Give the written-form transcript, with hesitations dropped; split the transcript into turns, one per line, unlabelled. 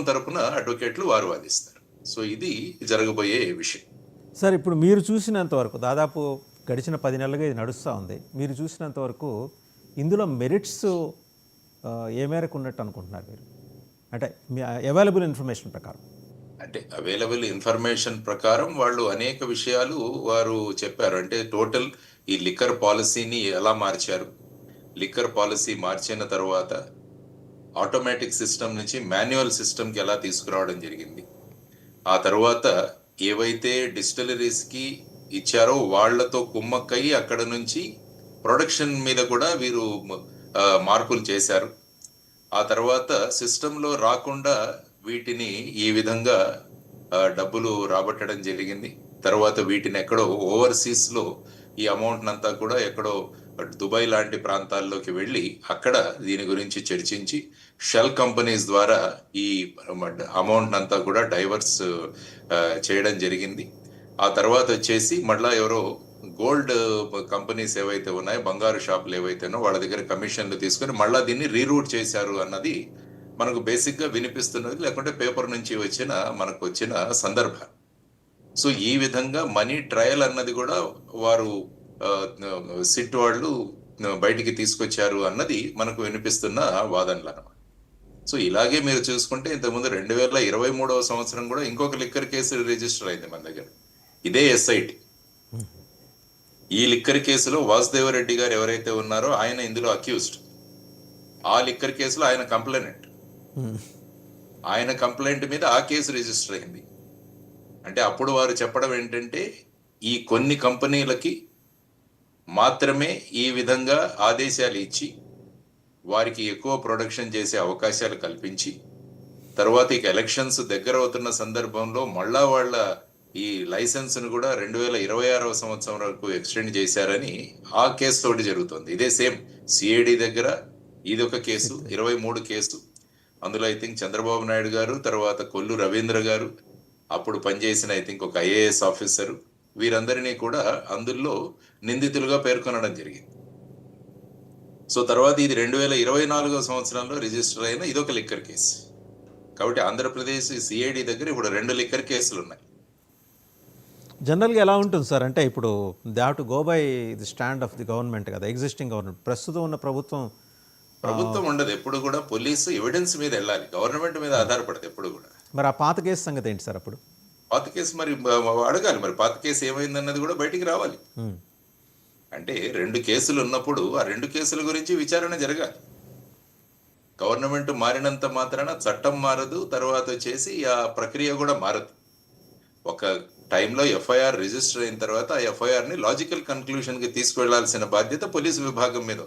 తరపున అడ్వకేట్లు వారు వాదిస్తారు. సో ఇది జరగబోయే విషయం.
సార్, ఇప్పుడు మీరు చూసినంత వరకు దాదాపు గడిచిన 10 నెలలుగా ఇది నడుస్తూ ఉంది. మీరు చూసినంత వరకు ఇందులో మెరిట్స్ ఏ మేరకు ఉన్నట్టు అనుకుంటున్నారు మీరు? అంటే మీ అవైలబుల్ ఇన్ఫర్మేషన్ ప్రకారం.
అంటే అవైలబుల్ ఇన్ఫర్మేషన్ ప్రకారం వాళ్ళు అనేక విషయాలు వారు చెప్పారు. అంటే టోటల్ ఈ లిక్కర్ పాలసీని ఎలా మార్చారు, లిక్కర్ పాలసీ మార్చిన తర్వాత ఆటోమేటిక్ సిస్టమ్ నుంచి మాన్యువల్ సిస్టమ్కి ఎలా తీసుకురావడం జరిగింది, ఆ తర్వాత ఏవైతే డిస్టిలరీస్కి ఇచ్చారో వాళ్లతో కుమ్మక్కయి అక్కడ నుంచి ప్రొడక్షన్ మీద కూడా వీరు మార్పులు చేశారు. ఆ తర్వాత సిస్టంలో రాకుండా వీటిని ఈ విధంగా డబ్బులు రాబట్టడం జరిగింది. తర్వాత వీటిని ఎక్కడో ఓవర్సీస్లో ఈ అమౌంట్ అంతా కూడా ఎక్కడో దుబాయ్ లాంటి ప్రాంతాల్లోకి వెళ్ళి అక్కడ దీని గురించి చర్చించి షెల్ కంపెనీస్ ద్వారా ఈ అమౌంట్ అంతా కూడా డైవర్స్ చేయడం జరిగింది. ఆ తర్వాత వచ్చేసి మళ్ళా ఎవరో గోల్డ్ కంపెనీస్ ఏవైతే ఉన్నాయో, బంగారు షాపులు ఏవైతేనో వాళ్ళ దగ్గర కమిషన్లు తీసుకొని మళ్ళా దీన్ని రీరూట్ చేశారు అన్నది మనకు బేసిక్గా వినిపిస్తున్నది, లేకుంటే పేపర్ నుంచి మనకు వచ్చిన సందర్భం. సో ఈ విధంగా మనీ ట్రయల్ అన్నది కూడా వారు సిట్ వాళ్ళు బయటికి తీసుకొచ్చారు అన్నది మనకు వినిపిస్తున్న వాదనలు అన్నమాట. సో ఇలాగే మీరు చూసుకుంటే ఇంతకుముందు 2023వ సంవత్సరం కూడా ఇంకొక లిక్కర్ కేసు రిజిస్టర్ అయింది మన దగ్గర, ఇదే ఎస్ఐటి. ఈ లిక్కర్ కేసులో వాసుదేవరెడ్డి గారు ఎవరైతే ఉన్నారో ఆయన ఇందులో అక్యూజ్డ్. ఆ లిక్కర్ కేసులో ఆయన కంప్లైనెంట్. ఆయన కంప్లైంట్ మీద ఆ కేసు రిజిస్టర్ అయింది. అంటే అప్పుడు వారు చెప్పడం ఏంటంటే ఈ కొన్ని కంపెనీలకి మాత్రమే ఈ విధంగా ఆదేశాలు ఇచ్చి వారికి ఎక్కువ ప్రొడక్షన్ చేసే అవకాశాలు కల్పించి, తర్వాత ఇక ఎలక్షన్స్ దగ్గర అవుతున్న సందర్భంలో మళ్ళా వాళ్ళ ఈ లైసెన్స్ను కూడా 2026వ సంవత్సరం వరకు ఎక్స్టెండ్ చేశారని ఆ కేసు తోటి జరుగుతుంది. ఇదే సేమ్ సిఐడి దగ్గర ఇది ఒక కేసు, 23 కేసు. అందులో ఐ థింక్ చంద్రబాబు నాయుడు గారు, తర్వాత కొల్లు రవీంద్ర గారు, అప్పుడు పనిచేసిన ఐ థింక్ ఒక ఐఏఎస్ ఆఫీసరు, వీరందరినీ కూడా అందులో నిందితులుగా పేర్కొనడం జరిగింది. సో తర్వాత ఇది 2024వ సంవత్సరంలో రిజిస్టర్ అయిన ఇదొక లిక్కర్ కేసు. కాబట్టి ఆంధ్రప్రదేశ్ సిఐడి దగ్గర ఇప్పుడు 2 లిక్కర్ కేసులు ఉన్నాయి.
జనరల్గా ఎలా ఉంటుంది సార్? అంటే ఇప్పుడు they have to go by the stand of the government కదా, ఎగ్జిస్టింగ్ గవర్నమెంట్. ప్రస్తుతం ఉన్న ప్రభుత్వం
ఉండదు. ఎప్పుడు కూడా పోలీసు ఎవిడెన్స్ మీద వెళ్ళాలి, గవర్నమెంట్ మీద ఆధారపడదు ఎప్పుడు కూడా.
మరి ఆ పాత కేసు సంగతి ఏంటి సార్? అప్పుడు
పాత కేసు మరి అడగాలి, మరి పాత కేసు ఏమైందన్నది కూడా బయటికి రావాలి. అంటే 2 కేసులు ఉన్నప్పుడు ఆ 2 కేసుల గురించి విచారణ జరగాలి. గవర్నమెంట్ మారినంత మాత్రాన చట్టం మారదు, తర్వాత వచ్చేసి ఆ ప్రక్రియ కూడా మారదు. ఒక టైంలో ఎఫ్ఐఆర్ రిజిస్టర్ అయిన తర్వాత ఆ ఎఫ్ఐఆర్ని లాజికల్ కన్క్లూషన్కి తీసుకువెళ్లాల్సిన బాధ్యత పోలీసు విభాగం మీద.